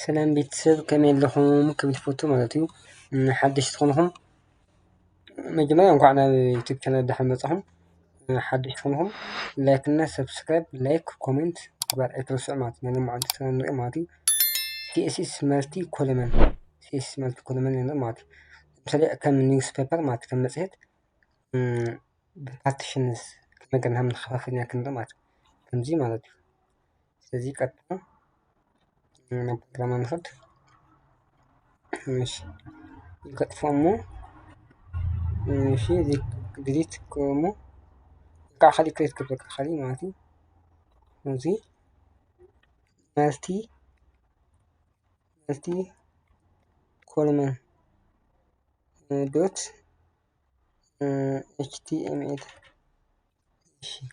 سلام ቤተሰብ ከመይ ኣለኹም ክብል ፎቶ ማለት እዩ ሓደሽቲ ትኾንኩም መጀመርያ እንኳዕ ናብ ዩቲዩብ ቻናል ድሓን መጻኹም ሓደሽቲ ትኾንኩም ላይክ እና ሰብስክራይብ ላይክ ኮሜንት ግባር ኣይትርስዑ ማለት ነው ማለት ነው ማለት እዩ ሲኤስኤስ መልቲ ኮለመን ንርኢ ማለት እዩ ለምሳሌ ከም ኒውስ ፔፐር ማለት ከም መጽሔት ብፓርቲሽንስ ከመገርና ምንከፋፍል ክንርኢ ማለት እዩ ከምዚ ማለት እዩ ስለዚህ ቀጥታ ፕሮግራም ناخد ماشي يقطفومو ماشي ديليت كومو كاع خلي كريت كبك خلي مالتي نزي مالتي كولمن دوت html ماشي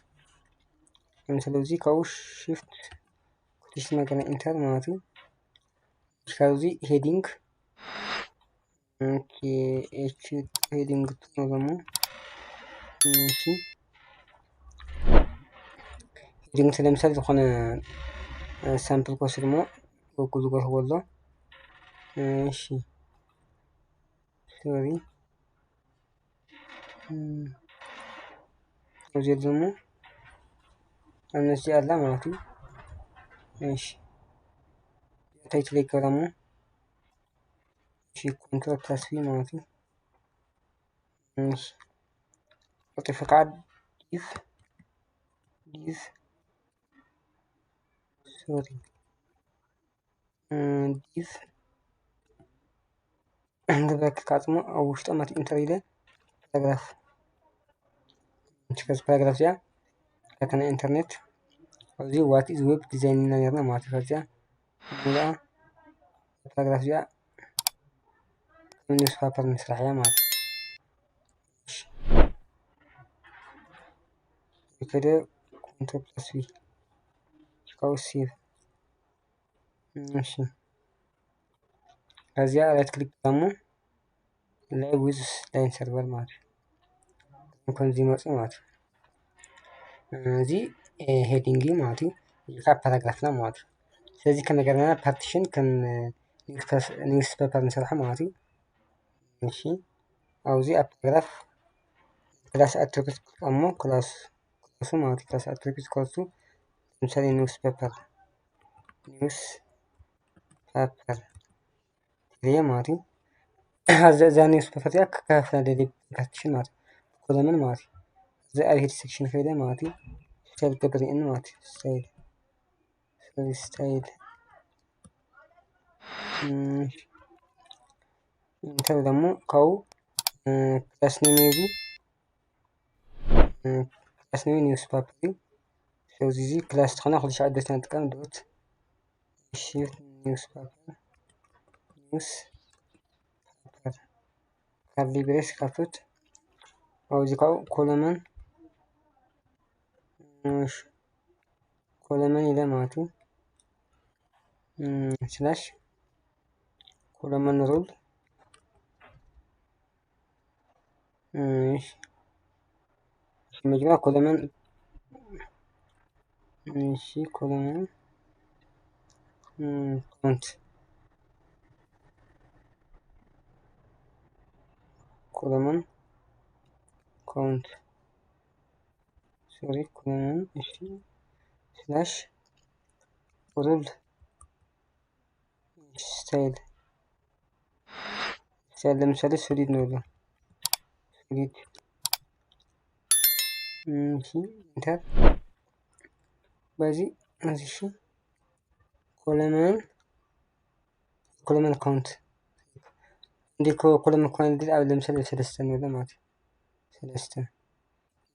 مثلا كاوش شيفت كلش مكان انتر مالتي كاوزي هيدينج اوكي اتش هيدينج تنظمو ماشي هيدينج لمثال ዝኾነ سامبل كوسرمو وكل جوه والله ماشي سوري وزيد زمو انا سي الله مالتي ماشي تايتل يكرمو ماشي كنترول تسوي مالتي ماشي أعطي فقعد ديف سوري ديف عندك كاتمو أو وش تأمت إنتريده باراجراف نشكل باراجراف جا لكن إنترنت أوزي وات إز ويب ديزاين نيرنا ما تفرجع ولا باراجراف جا نيوز بيبر مسرحية مات كده كنترول تسوي أو سيف ماشي هذه على كليك دمو لا ويز لاين سيرفر مات ممكن زي مات زي هيدينج ماتي يقع باراجراف لا مات ስለዚህ ከነገርና ፓርቲሽን ከም ኒውስ ፔፐር ንሰርሐ ማለት እዩ እሺ ኣብዚ ኣብ ፓራግራፍ ክላስ ኣትሪቢዩት እሞ ክላሱ ማለት ክላስ ኣትሪቢዩት ኮርሱ ለምሳሌ ኒውስ ፔፐር ይሄ ማለት እዩ እዛ ኒውስ ፔፐር ያ ከፋፍላ ደሊ ፓርቲሽን ማለት ኮለመን ማለት እዩ እዚ ኣብ ሄድ ሴክሽን ከይደ ማለት እዩ ስታይል ገብሪን ማለት እዩ ስታይል انتر دمو كاو كلاس نيميزي كلاس نيوز بابري سوزيزي كلاس تخنا خلش عدتنا تكام دوت شيفت نيوز بابر نيوز بابر كارلي بريس كافوت او زي كاو كولمن كولمن إلى ماتو سلاش كولمن رول ماشي مجموعة كولمن ماشي كولمن كونت كولمن كونت سوري كولمن ماشي سلاش رول ستايل لمثال سوليد نولا سوليد ماشي انتر بازي ماشي كولمن كونت عندي كولمن كونت دي او لمثال سلسة نولا ماتي سلسة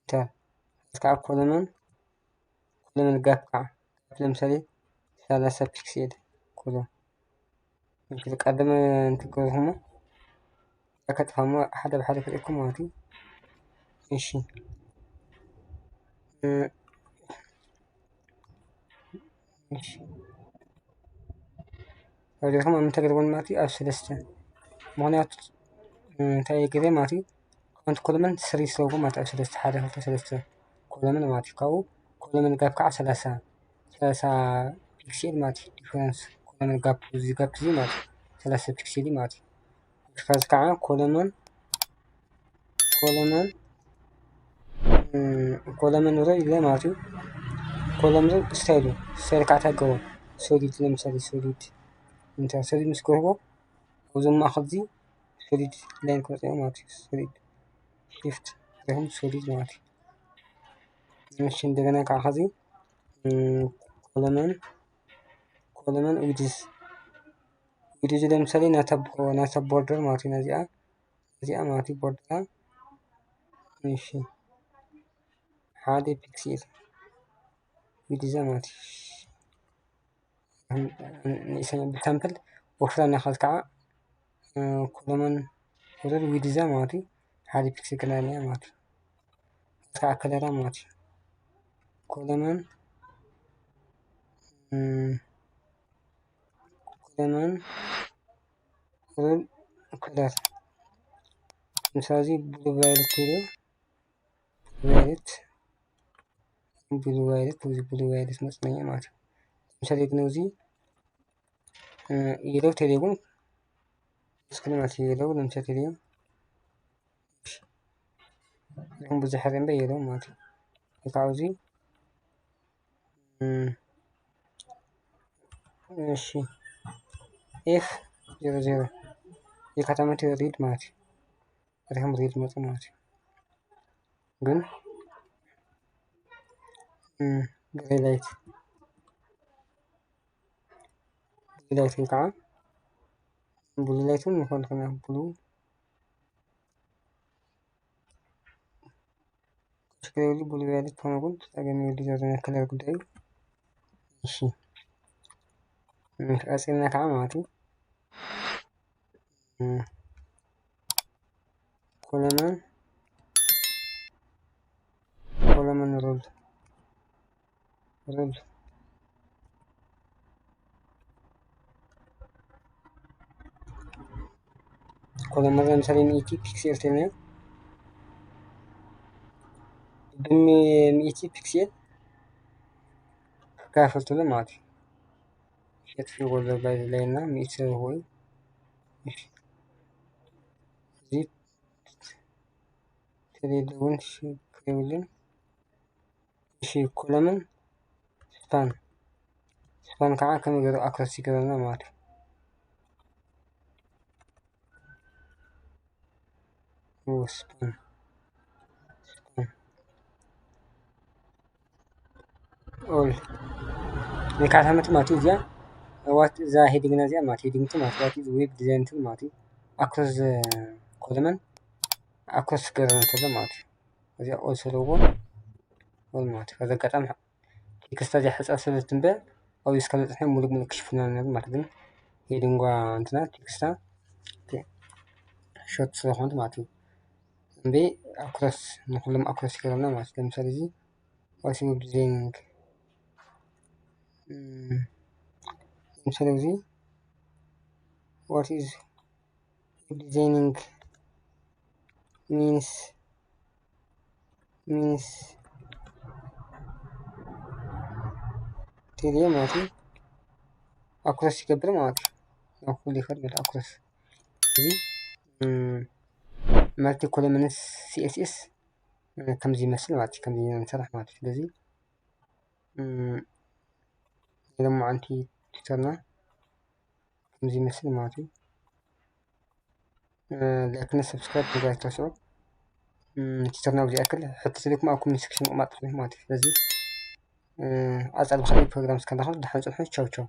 انتر كاع كولمن قاع لمثال ثلاثة بيكسل كله مش قدم انتكوهما كتفهموا حدا بحدا كلكم ماتي ماشي ماشي ولكم من تقريبا ماتي أو سلسة معنات تاي كده ماتي كنت كل من سري سوق مات أو سلسة حدا في سلسة كل من ماتي كل من قاب كع سلسة بيكسل ماتي ديفرنس ኮለመን ጋፕ እዚህ ጋፕ እዚህ ማለት 30 ፒክሴል ማለት ከዚ ከዓ ኮለመን ሮይ ኢለ ማለት እዩ ኮለመን ስታይል ከዓ ታገቦ ሶሊድ ለምሳሌ ሶሊድ እንታ ሶሊድ ምስ ገበርዎ ኣብዞም ማእከል እዚ ሶሊድ ላይን ክመፅእ ማለት እዩ ሶሊድ ሽፍት ይኩን ሶሊድ ማለት እዩ እሺ እንደገና ከዓ ከዚ ኮለመን ዊድዝ ለምሳሌ ናታ ቦርደር ማለት እዩ እዚኣ ማለት እዩ ቦርደር እሺ 1 ፒክሴል ዊድዝ ማለት እዩ ብሳምፕል ወፍራና ካል ከዓ ኮለመን ዊድዝ ማለት እዩ 1 ፒክሴል ከለርና ማለት እዩ ከዓ ከለራ ማለት እዩ ኮለመን ከለር ምሳሌ ብሉ ቫዮሌት መፅለኛ ማለት እዩ ምሳሌ ግን እዚ የለው ቴሌጉን ማለት እዩ የለው ለምሳሌ ቴሌጉን ብዙሕ ሕርምበ የለው ማለት እዩ ካብኡ እዚ እሺ F00 የካታመት ሪድ ማለት እዩ ረከም ሪድ መጽ ማለት እዩ ግን ግሬ ላይት ከዓ ብሉ ላይቱን ይኮን ብሉ ሽክሬሊ ብሉ ላይት ተነጉን ተገኘ ዲዛይን ከለር ጉዳይ እሺ አጽና ከዓ ማለት እዩ ኮለመን ሮል ኮለመን ለምሳሌ ሚቲ ፒክሴል ተነ ሚቲ ፒክሴል ከፋፍቶ ማለት እዩ ሸት ወለ ባይ ላይ እና ሚት ሆይ እዚ ቴሌዶን ሽክሬልን እሺ ኮለመን ስፓን ከዓ ከመገሩ አክሮስ ይገበና ማለት እዩ ስፓን ኦል የካታመት ማለት እዚያ ዋት እዛ ሄዲንግ እዚያ ማለት ሄዲንግ ማለት ዋት ኢዝ ዌብ ዲዛይን ማለት አክሮስ ኮለመን አክሮስ ገበና ተለ ማለት እዚያ ኦል ስለዎ ኦል ማለት ከዛ ቀጣም ቴክስት እዚያ ሕጻፍ ስለትንበ አው እስከመጽሐፍ ሙሉ ክሽፍና ነገር ማለት ግን ሄዲንጓ እንትና ቴክስታ ሾት ስለሆነ ማለት ነው እንዴ አክሮስ ሁሉም አክሮስ ይገባና ማለት ለምሳሌ እዚ ዋት ዌብ ዲዛይኒንግ ለምሳሌ እዚ what is designing means ቴሌ ማለት ነው አክሮስ ይገብር ማለት ነው ሁሉ ይፈርድ አክሮስ እዚ መልቲ ኮለመንስ ሲኤስኤስ ከምዚ ይመስል ማለት ከምዚ እንሰራሕ ማለት ስለዚህ ደግሞ አንቲ ቲተርና ከምዚ ይመስል ማለት እዩ ላይክና ሰብስክራይብ ተጋይታችሁ ቲተርና ብዚ ያክል ሕቶ ስለኩም ኣብ ኮሜንት ሴክሽን ማለት እዩ ስለዚህ ኣጻል ብኸይ ፕሮግራም እስከንረኸብ ድሓን ጽንሑ ቻው